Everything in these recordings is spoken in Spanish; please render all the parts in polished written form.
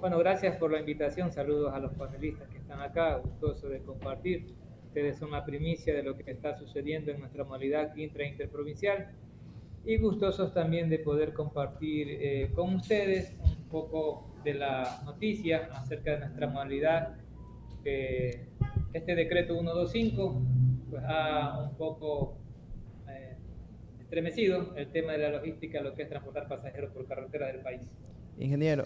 Bueno, gracias por la invitación. Saludos a los panelistas que están acá. Gustoso de compartir. Ustedes son la primicia de lo que está sucediendo en nuestra modalidad interprovincial y gustosos también de poder compartir con ustedes un poco de la noticia acerca de nuestra modalidad. Que este decreto 125 pues, ha un poco eh, estremecido el tema de la logística, lo que es transportar pasajeros por carretera del país. Ingeniero,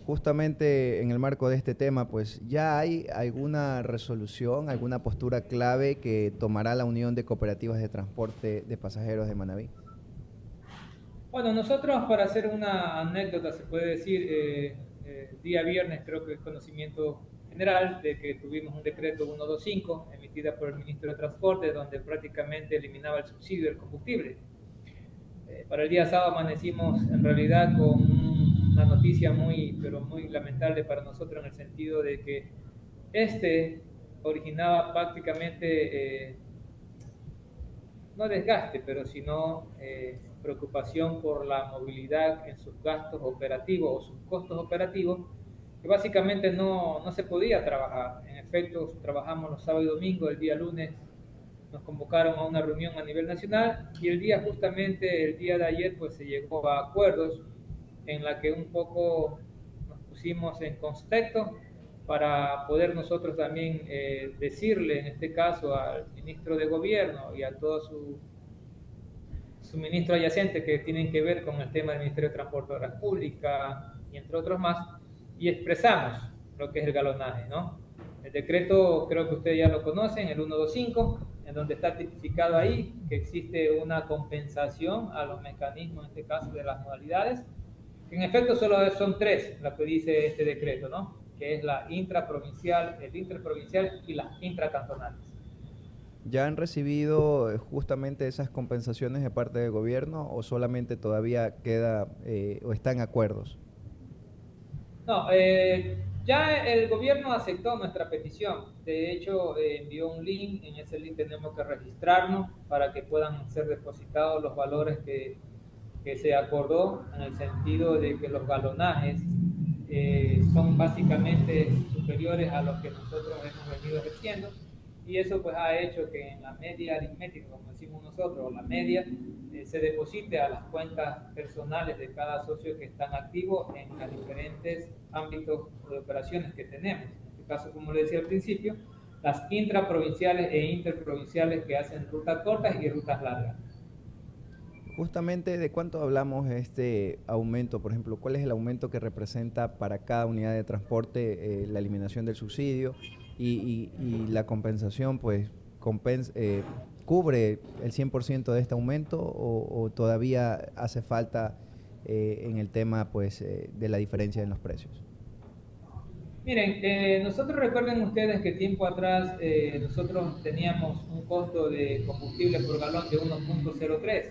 justamente en el marco de este tema, pues ya hay alguna resolución, alguna postura clave que tomará la Unión de Cooperativas de Transporte de Pasajeros de Manabí. Bueno, nosotros para hacer una anécdota, se puede decir, día viernes creo que es conocimiento general de que tuvimos un decreto 125 emitida por el ministro de Transporte donde prácticamente eliminaba el subsidio del combustible. Para el día sábado amanecimos en realidad con una noticia muy, pero muy lamentable para nosotros en el sentido de que este originaba prácticamente no desgaste, pero sino preocupación por la movilidad en sus gastos operativos o sus costos operativos, que básicamente no se podía trabajar. En efecto, trabajamos los sábados y domingos, el día lunes nos convocaron a una reunión a nivel nacional y el día justamente, el día de ayer, pues se llegó a acuerdos en la que un poco nos pusimos en contexto para poder nosotros también decirle, en este caso, al ministro de Gobierno y a todo su ministro adyacente que tienen que ver con el tema del Ministerio de Transporte de Obras Públicas y entre otros más, y expresamos lo que es el galonaje, ¿no? El decreto creo que ustedes ya lo conocen, el 125, en donde está tipificado ahí que existe una compensación a los mecanismos, en este caso de las modalidades, que en efecto solo son tres las que dice este decreto, ¿no? Que es la intraprovincial, el interprovincial y las intracantonales. ¿Ya han recibido justamente esas compensaciones de parte del gobierno o solamente todavía queda o está en acuerdos? No, ya el gobierno aceptó nuestra petición. De hecho, envió un link. En ese link tenemos que registrarnos para que puedan ser depositados los valores que se acordó en el sentido de que los galonajes son básicamente superiores a los que nosotros hemos venido ejerciendo y eso pues ha hecho que en la media aritmética, como decimos nosotros, la media, se deposite a las cuentas personales de cada socio que están activos en los diferentes ámbitos de operaciones que tenemos. En este caso, como le decía al principio, las intraprovinciales e interprovinciales que hacen rutas cortas y rutas largas. Justamente de cuánto hablamos este aumento, por ejemplo, cuál es el aumento que representa para cada unidad de transporte la eliminación del subsidio y la compensación, pues cubre el 100% de este aumento o todavía hace falta en el tema pues de la diferencia en los precios. Miren, nosotros recuerden ustedes que tiempo atrás nosotros teníamos un costo de combustible por galón de 1.03.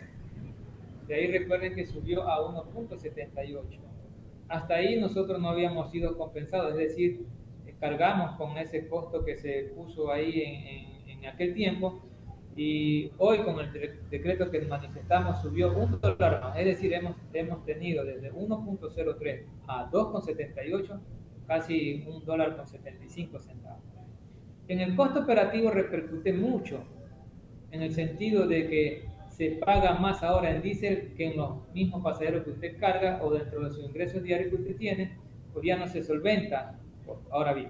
De ahí recuerden que subió a 1.78. Hasta ahí nosotros no habíamos sido compensados, es decir, cargamos con ese costo que se puso ahí en aquel tiempo y hoy con el decreto que manifestamos subió $1 más, es decir, hemos tenido desde 1.03 a 2.78 casi $1 con 75 centavos. En el costo operativo repercute mucho en el sentido de que se paga más ahora en diésel que en los mismos pasajeros que usted carga o dentro de sus ingresos diarios que usted tiene, pues ya no se solventa. Ahora bien,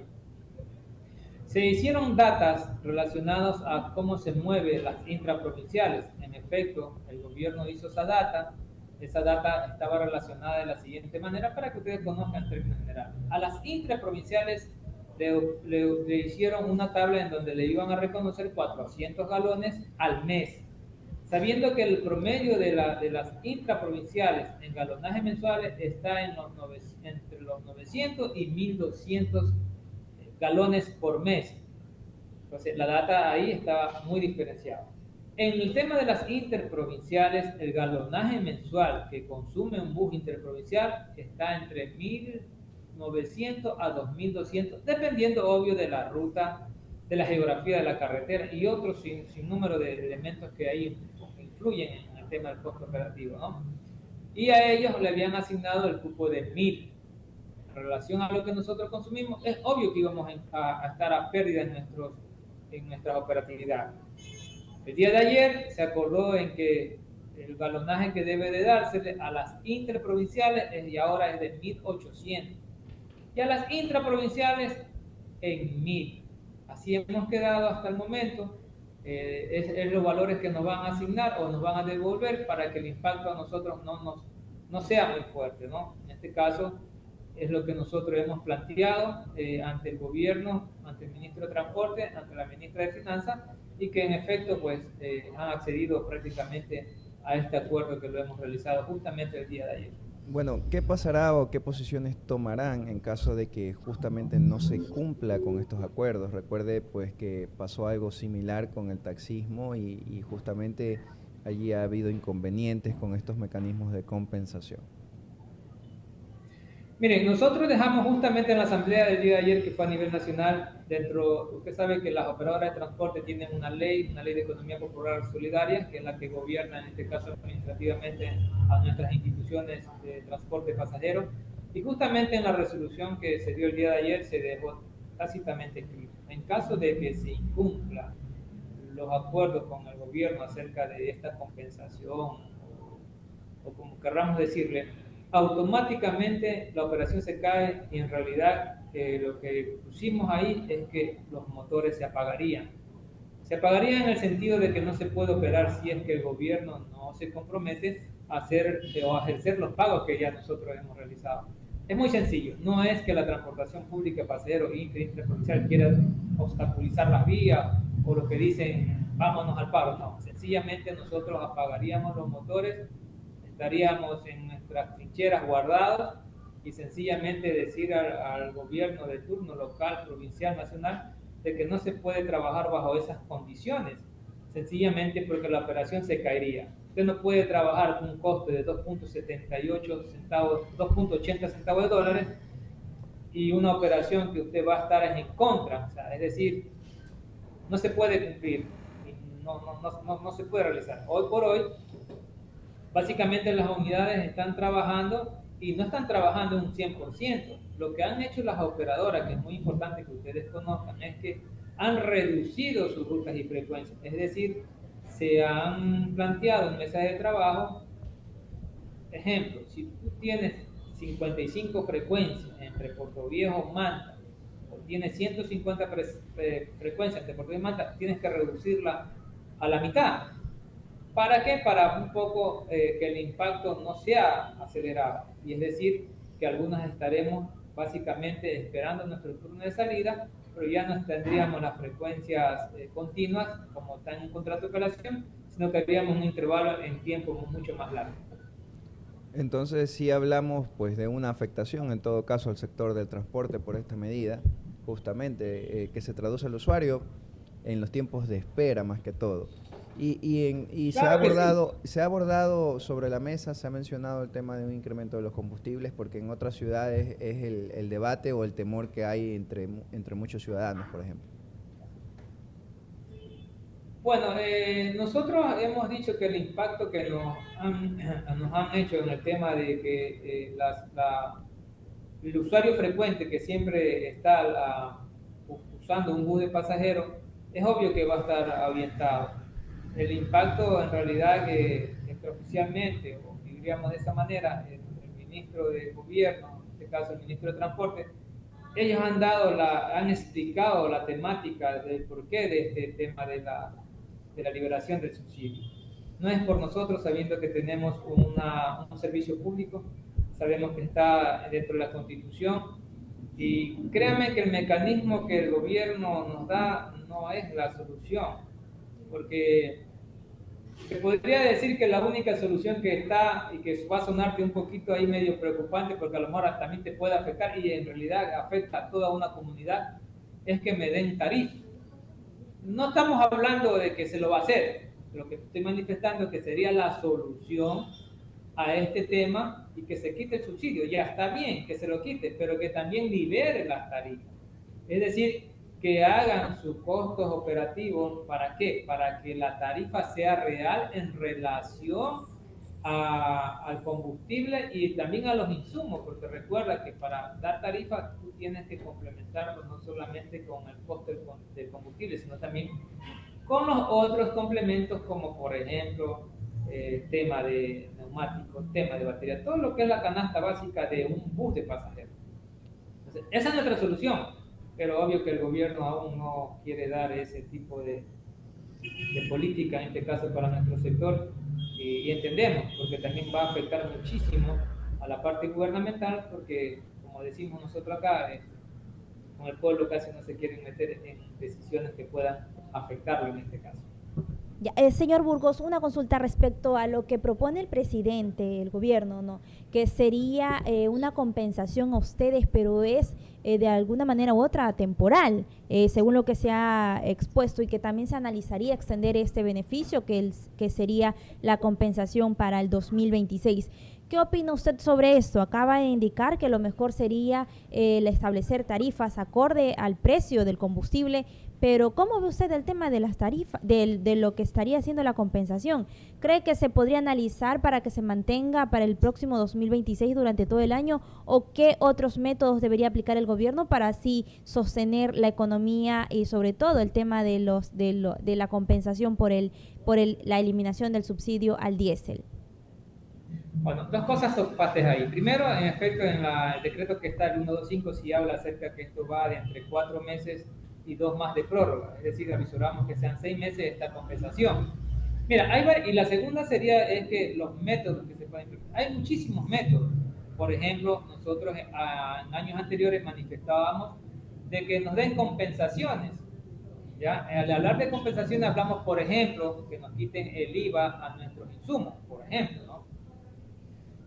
se hicieron datas relacionadas a cómo se mueven las intraprovinciales. En efecto, el gobierno hizo esa data. Esa data estaba relacionada de la siguiente manera para que ustedes conozcan el término general. A las intraprovinciales le hicieron una tabla en donde le iban a reconocer 400 galones al mes, sabiendo que el promedio de las intraprovinciales en galonaje mensuales está entre los 900 y 1200 galones por mes. Entonces, la data ahí está muy diferenciada. En el tema de las interprovinciales, el galonaje mensual que consume un bus interprovincial está entre 1900 a 2200, dependiendo, obvio, de la ruta, de la geografía de la carretera y otros sin número de elementos que ahí influyen en el tema del costo operativo, ¿no? Y a ellos le habían asignado el cupo de 1000. relación a lo que nosotros consumimos, es obvio que íbamos a estar a pérdida en nuestra operatividad. El día de ayer se acordó en que el galonaje que debe de dársele a las interprovinciales y ahora es de 1.800 y a las intraprovinciales en 1.000. Así hemos quedado hasta el momento. Es los valores que nos van a asignar o nos van a devolver para que el impacto a nosotros no sea muy fuerte, ¿no? En este caso es lo que nosotros hemos planteado ante el gobierno, ante el ministro de Transporte, ante la ministra de Finanzas, y que en efecto pues han accedido prácticamente a este acuerdo que lo hemos realizado justamente el día de ayer. Bueno, ¿qué pasará o qué posiciones tomarán en caso de que justamente no se cumpla con estos acuerdos? Recuerde pues que pasó algo similar con el taxismo y justamente allí ha habido inconvenientes con estos mecanismos de compensación. Miren, nosotros dejamos justamente en la asamblea del día de ayer, que fue a nivel nacional, usted sabe que las operadoras de transporte tienen una ley de economía popular solidaria, que es la que gobierna, en este caso administrativamente, a nuestras instituciones de transporte pasajero, y justamente en la resolución que se dio el día de ayer se dejó tácitamente escrito. En caso de que se incumpla los acuerdos con el gobierno acerca de esta compensación, o como querramos decirle, automáticamente la operación se cae y en realidad lo que pusimos ahí es que los motores se apagarían. Se apagarían en el sentido de que no se puede operar si es que el gobierno no se compromete a hacer o a ejercer los pagos que ya nosotros hemos realizado. Es muy sencillo, no es que la transportación pública, pasajeros e interprovincial quiera obstaculizar las vías o lo que dicen vámonos al paro, no, sencillamente nosotros apagaríamos los motores, estaríamos en nuestras trincheras guardados y sencillamente decir al gobierno de turno local, provincial, nacional, de que no se puede trabajar bajo esas condiciones, sencillamente porque la operación se caería. Usted no puede trabajar con un costo de 2.78 centavos, 2.80 centavos de dólares y una operación que usted va a estar en contra, o sea, es decir, no se puede cumplir, no se puede realizar. Hoy por hoy, básicamente las unidades están trabajando y no están trabajando en un 100%. Lo que han hecho las operadoras, que es muy importante que ustedes conozcan, es que han reducido sus rutas y frecuencias. Es decir, se han planteado en mesas de trabajo, ejemplo, si tú tienes 55 frecuencias entre Puerto Viejo y Manta, o tienes 150 frecuencias entre Puerto Viejo y Manta, tienes que reducirla a la mitad. ¿Para qué? Para un poco que el impacto no sea acelerado. Y es decir, que algunas estaremos básicamente esperando nuestro turno de salida, pero ya no tendríamos las frecuencias continuas como está en un contrato de operación, sino que haríamos un intervalo en tiempo mucho más largo. Entonces, si hablamos pues de una afectación en todo caso al sector del transporte por esta medida, justamente que se traduce al usuario en los tiempos de espera más que todo. Y Claro que sí. se ha abordado sobre la mesa, se ha mencionado el tema de un incremento de los combustibles, porque en otras ciudades es el debate o el temor que hay entre muchos ciudadanos, por ejemplo. Bueno, nosotros hemos dicho que el impacto que nos han hecho en el tema de que el usuario frecuente que siempre está usando un bus de pasajeros, es obvio que va a estar ahuyentado. El impacto en realidad que extraoficialmente, o diríamos de esa manera, el ministro de gobierno, en este caso el ministro de transporte, ellos han explicado la temática del porqué de este tema de la liberación del subsidio. No es por nosotros, sabiendo que tenemos un servicio público, sabemos que está dentro de la Constitución, y créanme que el mecanismo que el gobierno nos da no es la solución, porque se podría decir que la única solución que está y que va a sonarte un poquito ahí medio preocupante, porque a lo mejor también te puede afectar y en realidad afecta a toda una comunidad, es que me den tarifa. No estamos hablando de que se lo va a hacer, lo que estoy manifestando es que sería la solución a este tema y que se quite el subsidio. Ya está bien que se lo quite, pero que también libere las tarifas. Es decir, que hagan sus costos operativos, ¿para qué? Para que la tarifa sea real en relación al combustible y también a los insumos, porque recuerda que para dar tarifa tú tienes que complementarlo no solamente con el costo del combustible, sino también con los otros complementos como por ejemplo tema de neumáticos, tema de batería, todo lo que es la canasta básica de un bus de pasajeros. Entonces, esa es nuestra solución, pero obvio que el gobierno aún no quiere dar ese tipo de política, en este caso para nuestro sector, y entendemos, porque también va a afectar muchísimo a la parte gubernamental, porque como decimos nosotros acá, con el pueblo casi no se quieren meter en decisiones que puedan afectarlo en este caso. Ya, señor Burgos, una consulta respecto a lo que propone el presidente, el gobierno, ¿no? Que sería una compensación a ustedes, pero es de alguna manera u otra temporal, según lo que se ha expuesto, y que también se analizaría extender este beneficio, que sería la compensación para el 2026. ¿Qué opina usted sobre esto? Acaba de indicar que lo mejor sería el establecer tarifas acorde al precio del combustible, pero ¿cómo ve usted el tema de las tarifas, de lo que estaría haciendo la compensación? ¿Cree que se podría analizar para que se mantenga para el próximo 2026 durante todo el año? ¿O qué otros métodos debería aplicar el gobierno para así sostener la economía y sobre todo el tema de la compensación la eliminación del subsidio al diésel? Bueno, dos cosas topaste ahí. Primero, en efecto, en el decreto que está el 125 sí habla acerca que esto va de entre 4 meses y 2 más de prórroga, es decir, avisoramos que sean 6 meses esta compensación. Mira, y la segunda sería es que los métodos que se pueden implementar. Hay muchísimos métodos. Por ejemplo, nosotros en años anteriores manifestábamos de que nos den compensaciones. ¿Ya? Al hablar de compensaciones hablamos, por ejemplo, que nos quiten el IVA a nuestros insumos, por ejemplo, ¿no?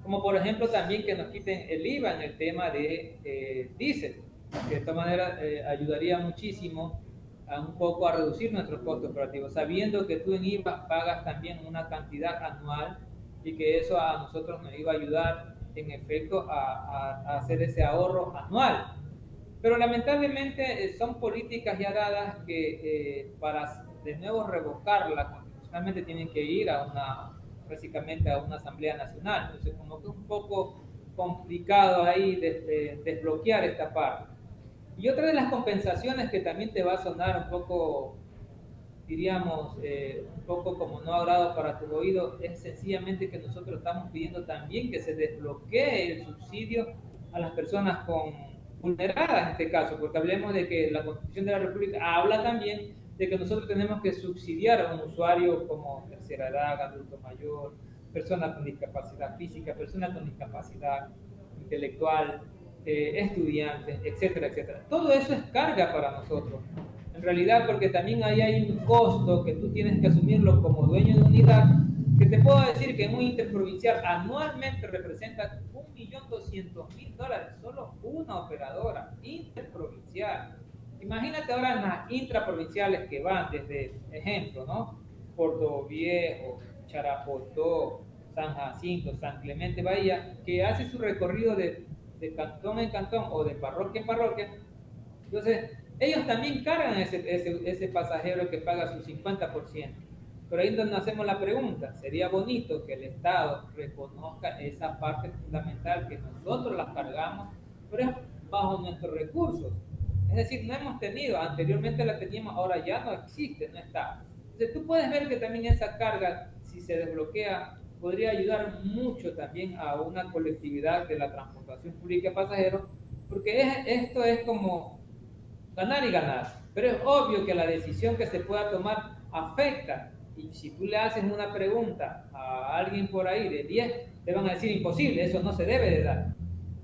Como por ejemplo también que nos quiten el IVA en el tema de diésel, que de esta manera ayudaría muchísimo a un poco a reducir nuestros costos operativos, sabiendo que tú en IVA pagas también una cantidad anual y que eso a nosotros nos iba a ayudar en efecto a hacer ese ahorro anual. Pero lamentablemente son políticas ya dadas que para de nuevo revocarlas constitucionalmente tienen que ir a básicamente a una asamblea nacional. Entonces como que es un poco complicado ahí desbloquear esta parte. Y otra de las compensaciones que también te va a sonar un poco, diríamos, un poco como no agrado para tu oído, es sencillamente que nosotros estamos pidiendo también que se desbloquee el subsidio a las personas vulneradas en este caso, porque hablemos de que la Constitución de la República habla también de que nosotros tenemos que subsidiar a un usuario como tercera edad, adulto mayor, persona con discapacidad física, persona con discapacidad intelectual, estudiantes, etcétera, etcétera. Todo eso es carga para nosotros. En realidad, porque también ahí hay un costo que tú tienes que asumirlo como dueño de unidad, que te puedo decir que en un interprovincial anualmente representa $1.200.000, solo una operadora interprovincial. Imagínate ahora en las intraprovinciales que van desde, ejemplo, ¿no? Puerto Viejo, Charapotó, San Jacinto, San Clemente Bahía, que hace su recorrido de cantón en cantón o de parroquia en parroquia. Entonces, ellos también cargan ese pasajero que paga su 50%. Pero ahí es donde hacemos la pregunta, sería bonito que el Estado reconozca esa parte fundamental que nosotros las cargamos, pero es bajo nuestros recursos. Es decir, no hemos tenido, anteriormente la teníamos, ahora ya no existe, no está. Entonces tú puedes ver que también esa carga, si se desbloquea, podría ayudar mucho también a una colectividad de la transportación pública de pasajeros, porque esto es como ganar y ganar. Pero es obvio que la decisión que se pueda tomar afecta. Y si tú le haces una pregunta a alguien por ahí de 10, te van a decir imposible, eso no se debe de dar.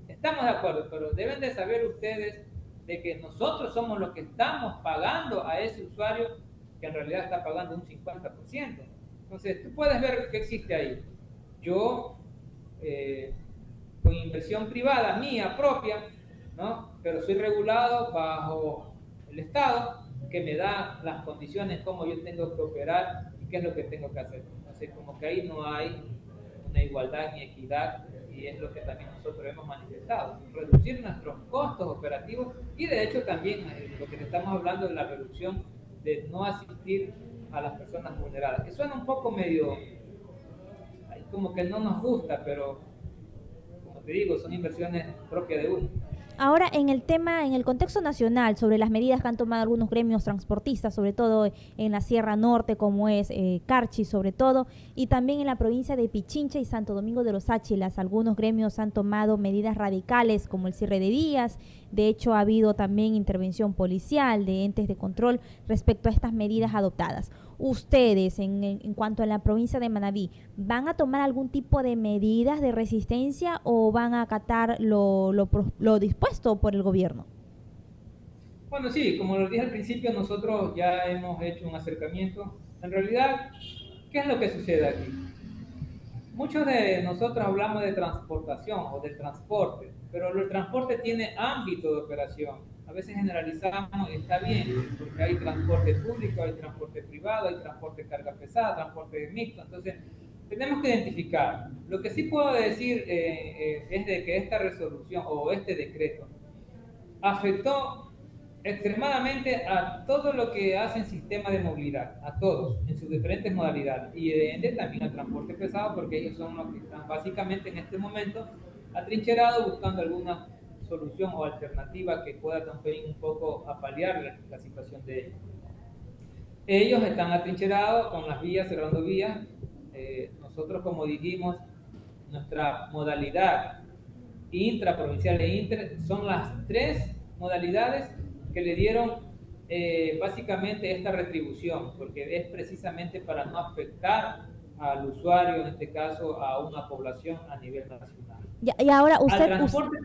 Estamos de acuerdo, pero deben de saber ustedes de que nosotros somos los que estamos pagando a ese usuario que en realidad está pagando un 50%. Entonces, tú puedes ver qué existe ahí. Yo, con inversión privada mía propia, ¿no? Pero soy regulado bajo el Estado que me da las condiciones como yo tengo que operar y qué es lo que tengo que hacer. Entonces, como que ahí no hay una igualdad ni equidad y es lo que también nosotros hemos manifestado, reducir nuestros costos operativos y de hecho también lo que estamos hablando es la reducción de no asistir a las personas vulneradas, que suena un poco medio como que no nos gusta, pero como te digo, son inversiones propias de uno. Ahora, en el tema, en el contexto nacional, sobre las medidas que han tomado algunos gremios transportistas, sobre todo en la Sierra Norte, como es Carchi, sobre todo, y también en la provincia de Pichincha y Santo Domingo de los Áchilas, algunos gremios han tomado medidas radicales, como el cierre de vías. De hecho, ha habido también intervención policial de entes de control respecto a estas medidas adoptadas. Ustedes, en cuanto a la provincia de Manabí, ¿van a tomar algún tipo de medidas de resistencia o van a acatar lo dispuesto por el gobierno? Bueno, sí, como lo dije al principio, nosotros ya hemos hecho un acercamiento. En realidad, ¿qué es lo que sucede aquí? Muchos de nosotros hablamos de transportación o del transporte, pero el transporte tiene ámbito de operación. A veces generalizamos y está bien, porque hay transporte público, hay transporte privado, hay transporte de carga pesada, transporte mixto. Entonces, tenemos que identificar. Lo que sí puedo decir es de que esta resolución o este decreto afectó extremadamente a todo lo que hacen sistemas de movilidad, a todos, en sus diferentes modalidades, y evidentemente también al transporte pesado, porque ellos son los que están básicamente en este momento atrincherados buscando alguna solución o alternativa que pueda también un poco apalear la situación de ellos. Ellos están atrincherados con las vías, cerrando vías. Nosotros, como dijimos, nuestra modalidad intraprovincial e inter son las tres modalidades que le dieron básicamente esta retribución, porque es precisamente para no afectar al usuario, en este caso a una población a nivel nacional. Y ahora Al usted, transporte.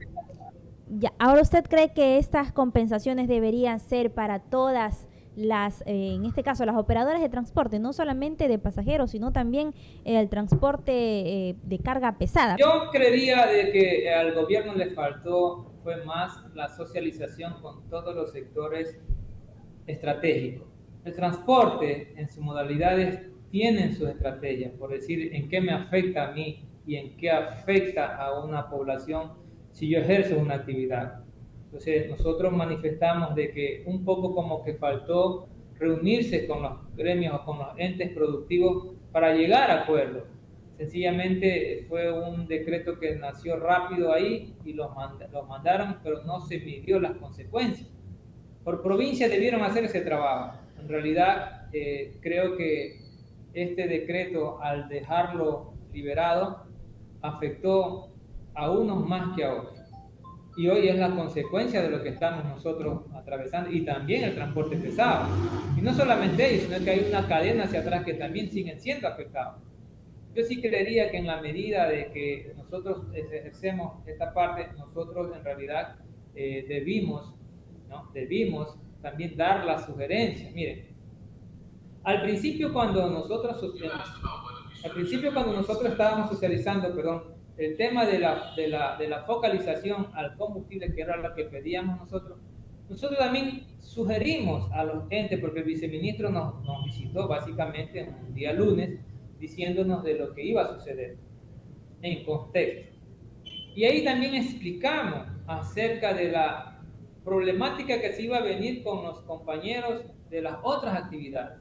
ya, ahora usted cree que estas compensaciones deberían ser para todas las, en este caso, las operadoras de transporte, no solamente de pasajeros, sino también el transporte de carga pesada. Yo creería de que al gobierno le faltó fue más la socialización con todos los sectores estratégicos. El transporte en sus modalidades tienen sus estrategias, por decir en qué me afecta a mí y en qué afecta a una población si yo ejerzo una actividad. Entonces nosotros manifestamos de que un poco como que faltó reunirse con los gremios o con los entes productivos para llegar a acuerdos. Sencillamente fue un decreto que nació rápido ahí y los mandaron, pero no se midió las consecuencias. Por provincia debieron hacer ese trabajo. En realidad, creo que este decreto, al dejarlo liberado, afectó a unos más que a otros. Y hoy es la consecuencia de lo que estamos nosotros atravesando, y también el transporte pesado. Y no solamente ellos, sino que hay una cadena hacia atrás que también siguen siendo afectados. Yo sí creería que en la medida de que nosotros ejercemos esta parte, nosotros en realidad debimos, ¿no? Debimos también dar las sugerencias. Miren, al principio cuando nosotros, estábamos socializando, perdón, el tema de la focalización al combustible, que era lo que pedíamos nosotros también sugerimos a los entes, porque el viceministro nos visitó básicamente un día lunes, diciéndonos de lo que iba a suceder en contexto. Y ahí también explicamos acerca de la problemática que se iba a venir con los compañeros de las otras actividades.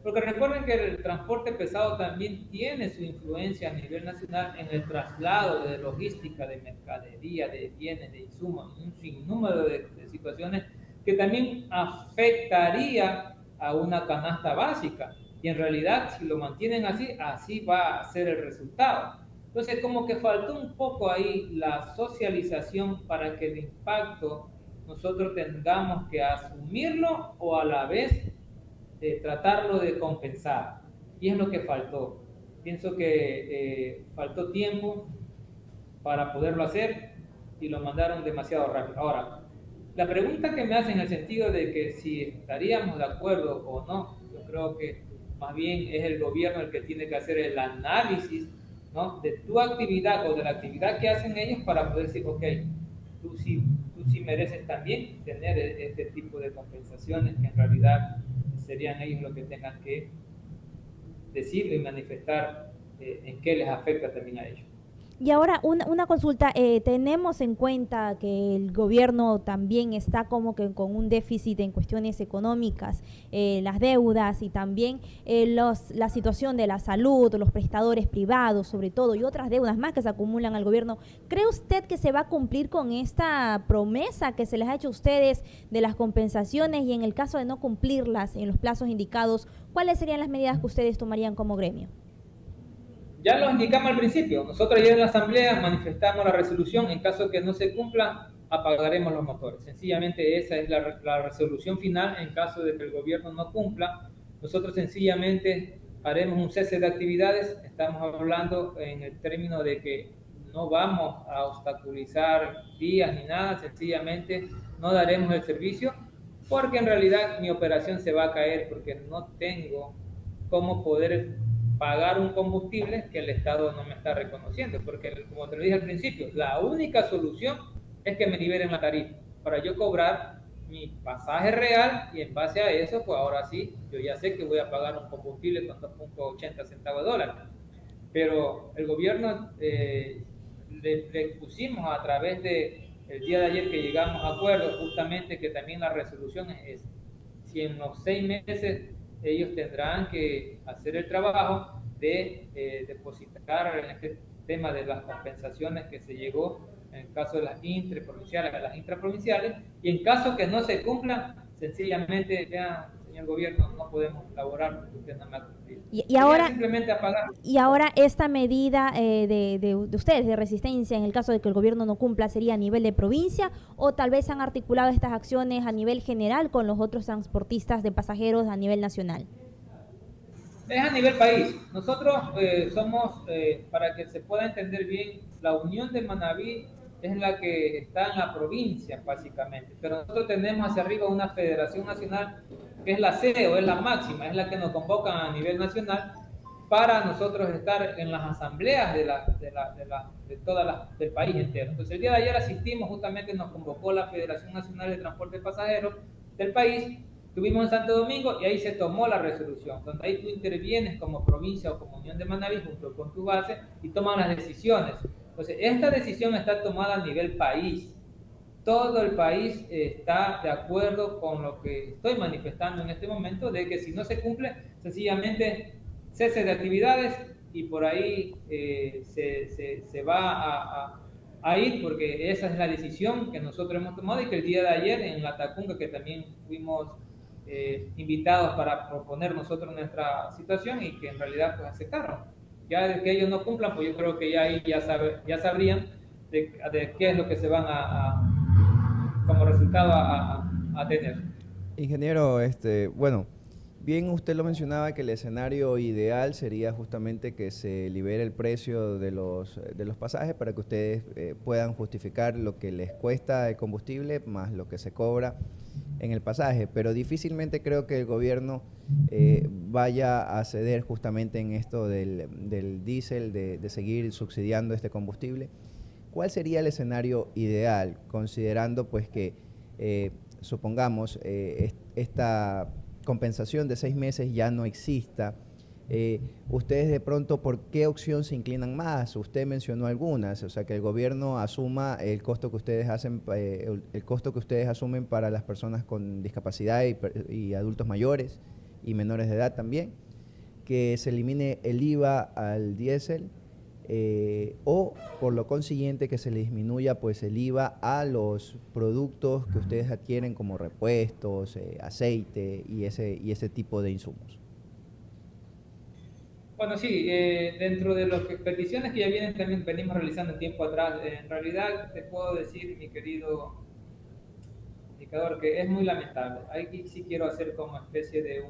Porque recuerden que el transporte pesado también tiene su influencia a nivel nacional en el traslado de logística, de mercadería, de bienes, de insumos, un sinnúmero de situaciones que también afectaría a una canasta básica. Y en realidad, si lo mantienen así, así va a ser el resultado. Entonces, como que faltó un poco ahí la socialización para que el impacto nosotros tengamos que asumirlo o a la vez tratarlo de compensar. Y es lo que faltó. Pienso que faltó tiempo para poderlo hacer y lo mandaron demasiado rápido. Ahora, la pregunta que me hacen en el sentido de que si estaríamos de acuerdo o no, yo creo que más bien es el gobierno el que tiene que hacer el análisis, ¿no?, de tu actividad o de la actividad que hacen ellos para poder decir, ok, tú sí mereces también tener este tipo de compensaciones, que en realidad serían ellos los que tengan que decir y manifestar en qué les afecta también a ellos. Y ahora una consulta, tenemos en cuenta que el gobierno también está como que con un déficit en cuestiones económicas, las deudas y también la situación de la salud, los prestadores privados sobre todo y otras deudas más que se acumulan al gobierno. ¿Cree usted que se va a cumplir con esta promesa que se les ha hecho a ustedes de las compensaciones y en el caso de no cumplirlas en los plazos indicados, cuáles serían las medidas que ustedes tomarían como gremio? Ya lo indicamos al principio, nosotros ayer en la asamblea manifestamos la resolución, en caso que no se cumpla, apagaremos los motores. Sencillamente esa es la resolución final en caso de que el gobierno no cumpla. Nosotros sencillamente haremos un cese de actividades, estamos hablando en el término de que no vamos a obstaculizar días ni nada, sencillamente no daremos el servicio porque en realidad mi operación se va a caer porque no tengo cómo poder pagar un combustible que el Estado no me está reconociendo, porque como te lo dije al principio, la única solución es que me liberen la tarifa para yo cobrar mi pasaje real y en base a eso, pues ahora sí, yo ya sé que voy a pagar un combustible con 2.80 centavos de dólar. Pero el gobierno le pusimos a través de el día de ayer que llegamos a acuerdo, justamente que también la resolución es si en los 6 meses ellos tendrán que hacer el trabajo de depositar en este tema de las compensaciones que se llegó en el caso de las interprovinciales a las intraprovinciales, y en caso que no se cumplan, sencillamente, ya, señor gobierno, no podemos laborar porque usted no me ha cumplido. Y ahora, simplemente apagar. y ahora esta medida de ustedes de resistencia en el caso de que el gobierno no cumpla sería a nivel de provincia o tal vez han articulado estas acciones a nivel general con los otros transportistas de pasajeros a nivel nacional. Es a nivel país. Nosotros somos, para que se pueda entender bien, la Unión de Manabí es la que está en la provincia, básicamente. Pero nosotros tenemos hacia arriba una federación nacional que es la CEO, es la máxima, es la que nos convoca a nivel nacional para nosotros estar en las asambleas de todas del país entero. Entonces, el día de ayer asistimos, justamente nos convocó la Federación Nacional de Transporte de Pasajeros del país. Estuvimos en Santo Domingo y ahí se tomó la resolución, donde ahí tú intervienes como provincia o como Unión de Manabí junto con tu base y toman las decisiones. Entonces, esta decisión está tomada a nivel país. Todo el país está de acuerdo con lo que estoy manifestando en este momento, de que si no se cumple, sencillamente cese de actividades y por ahí se va a ir, porque esa es la decisión que nosotros hemos tomado y que el día de ayer en la Tacunga, que también fuimos invitados para proponer nosotros nuestra situación y que en realidad pues aceptaron. Ya de que ellos no cumplan, pues yo creo que ya ahí ya sabrían de qué es lo que se van como resultado a tener. Ingeniero, bueno, bien usted lo mencionaba que el escenario ideal sería justamente que se libere el precio de los pasajes para que ustedes puedan justificar lo que les cuesta el combustible más lo que se cobra en el pasaje, pero difícilmente creo que el gobierno vaya a ceder justamente en esto del diésel, de seguir subsidiando este combustible. ¿Cuál sería el escenario ideal, considerando pues que supongamos esta compensación de 6 meses ya no exista? Ustedes de pronto, ¿por qué opción se inclinan más? Usted mencionó algunas, o sea, que el gobierno asuma el costo que ustedes hacen, el costo que ustedes asumen para las personas con discapacidad y adultos mayores y menores de edad también, que se elimine el IVA al diésel. O por lo consiguiente que se le disminuya pues el IVA a los productos que ustedes adquieren como repuestos, aceite y ese tipo de insumos. Bueno, sí, dentro de las peticiones que ya vienen también venimos realizando en tiempo atrás, en realidad te puedo decir, mi querido indicador, que es muy lamentable. Aquí sí quiero hacer como especie de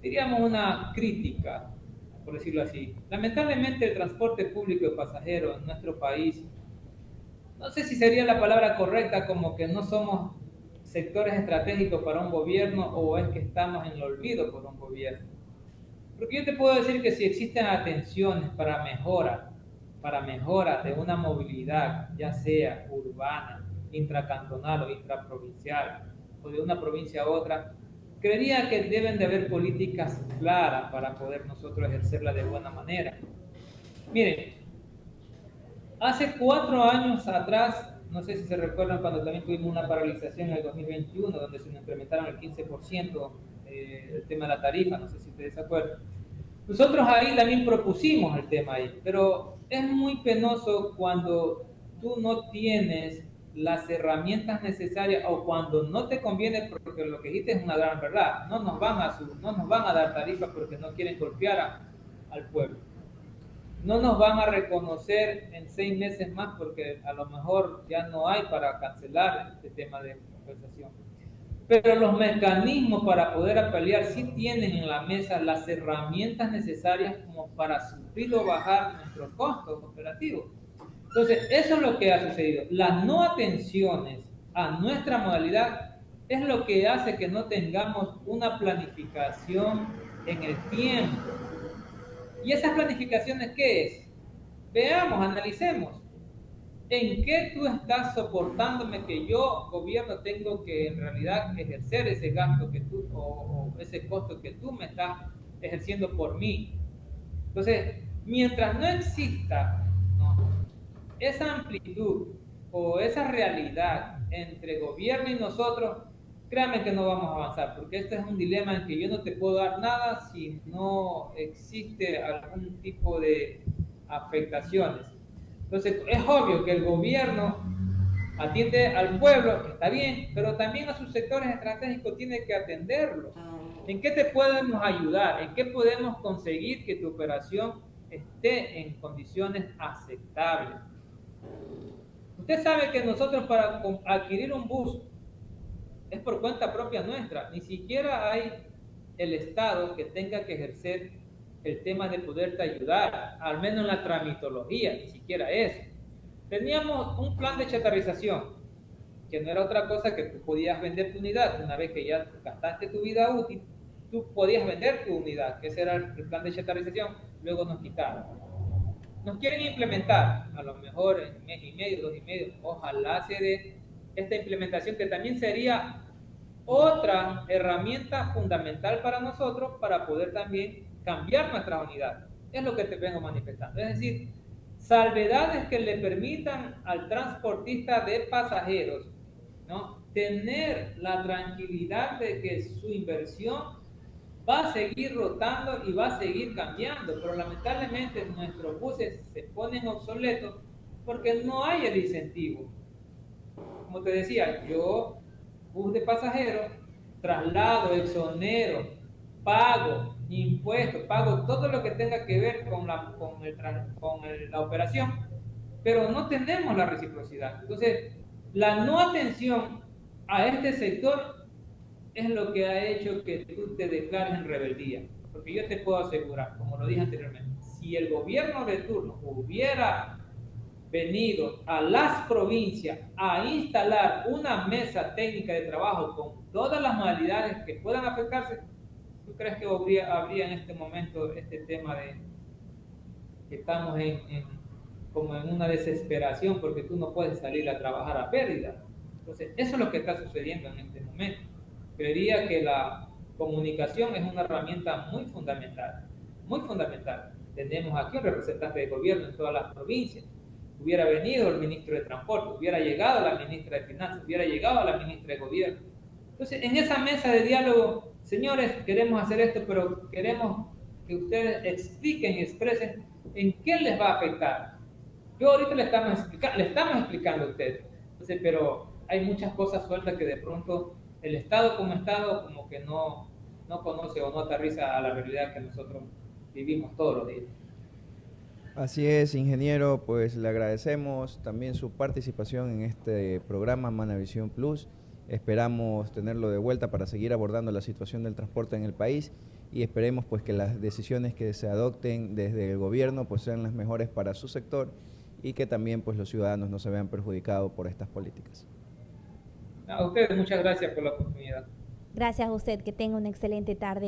diríamos una crítica, por decirlo así. Lamentablemente el transporte público de pasajeros en nuestro país, no sé si sería la palabra correcta, como que no somos sectores estratégicos para un gobierno o es que estamos en el olvido por un gobierno. Porque yo te puedo decir que si existen atenciones para mejora de una movilidad, ya sea urbana, intracantonal o intraprovincial, o de una provincia a otra, creería que deben de haber políticas claras para poder nosotros ejercerla de buena manera. Miren, Hace 4 años atrás, no sé si se recuerdan cuando también tuvimos una paralización en el 2021, donde se nos incrementaron el 15% el tema de la tarifa, no sé si ustedes se acuerdan. Nosotros ahí también propusimos el tema ahí, pero es muy penoso cuando tú no tienes las herramientas necesarias o cuando no te conviene, porque lo que dijiste es una gran verdad. No nos van a dar tarifa porque no quieren golpear al pueblo. No nos van a reconocer en 6 meses más porque a lo mejor ya no hay para cancelar este tema de compensación. Pero los mecanismos para poder pelear sí tienen en la mesa las herramientas necesarias como para suplir o bajar nuestros costos operativos. Entonces, eso es lo que ha sucedido. Las no atenciones a nuestra modalidad es lo que hace que no tengamos una planificación en el tiempo. ¿Y esas planificaciones qué es? Veamos, analicemos. ¿En qué tú estás soportándome que yo, gobierno, tengo que en realidad ejercer ese gasto que tú o ese costo que tú me estás ejerciendo por mí? Entonces, mientras no exista, ¿no?, esa amplitud o esa realidad entre gobierno y nosotros, créanme que no vamos a avanzar, porque este es un dilema en que yo no te puedo dar nada si no existe algún tipo de afectaciones. Entonces, es obvio que el gobierno atiende al pueblo, que está bien, pero también a sus sectores estratégicos tiene que atenderlos. ¿En qué te podemos ayudar? ¿En qué podemos conseguir que tu operación esté en condiciones aceptables? Usted sabe que nosotros para adquirir un bus es por cuenta propia nuestra, ni siquiera hay el Estado que tenga que ejercer el tema de poderte ayudar, al menos en la tramitología, ni siquiera eso. Teníamos un plan de chatarrización, que no era otra cosa que tú podías vender tu unidad, una vez que ya gastaste tu vida útil, tú podías vender tu unidad, que ese era el plan de chatarrización, luego nos quitaron. Nos quieren implementar, a lo mejor en 1 mes y medio, 2 y medio, ojalá se dé esta implementación que también sería otra herramienta fundamental para nosotros para poder también cambiar nuestra unidad. Es lo que te vengo manifestando. Es decir, salvedades que le permitan al transportista de pasajeros, ¿no?, tener la tranquilidad de que su inversión va a seguir rotando y va a seguir cambiando, pero lamentablemente nuestros buses se ponen obsoletos porque no hay el incentivo. Como te decía, yo, bus de pasajeros, traslado, exonero, pago impuestos, pago todo lo que tenga que ver con la operación, pero no tenemos la reciprocidad. Entonces, la no atención a este sector es lo que ha hecho que tú te declares en rebeldía. Porque yo te puedo asegurar, como lo dije anteriormente, si el gobierno de turno hubiera venido a las provincias a instalar una mesa técnica de trabajo con todas las modalidades que puedan afectarse, ¿tú crees que habría en este momento este tema de que estamos como en una desesperación porque tú no puedes salir a trabajar a pérdida? Entonces, eso es lo que está sucediendo en este momento. Creería que la comunicación es una herramienta muy fundamental, muy fundamental. Tenemos aquí un representante de gobierno en todas las provincias. Hubiera venido el ministro de Transporte, hubiera llegado la ministra de Finanzas, hubiera llegado la ministra de Gobierno. Entonces, en esa mesa de diálogo, señores, queremos hacer esto, pero queremos que ustedes expliquen y expresen en qué les va a afectar. Yo ahorita le estamos explicando a ustedes. Entonces, pero hay muchas cosas sueltas que de pronto el Estado como Estado como que no conoce o no aterriza a la realidad que nosotros vivimos todos los días. Así es, ingeniero, pues le agradecemos también su participación en este programa Manavisión Plus. Esperamos tenerlo de vuelta para seguir abordando la situación del transporte en el país y esperemos pues que las decisiones que se adopten desde el gobierno pues sean las mejores para su sector y que también pues los ciudadanos no se vean perjudicados por estas políticas. A ustedes muchas gracias por la oportunidad. Gracias a usted, que tenga una excelente tarde.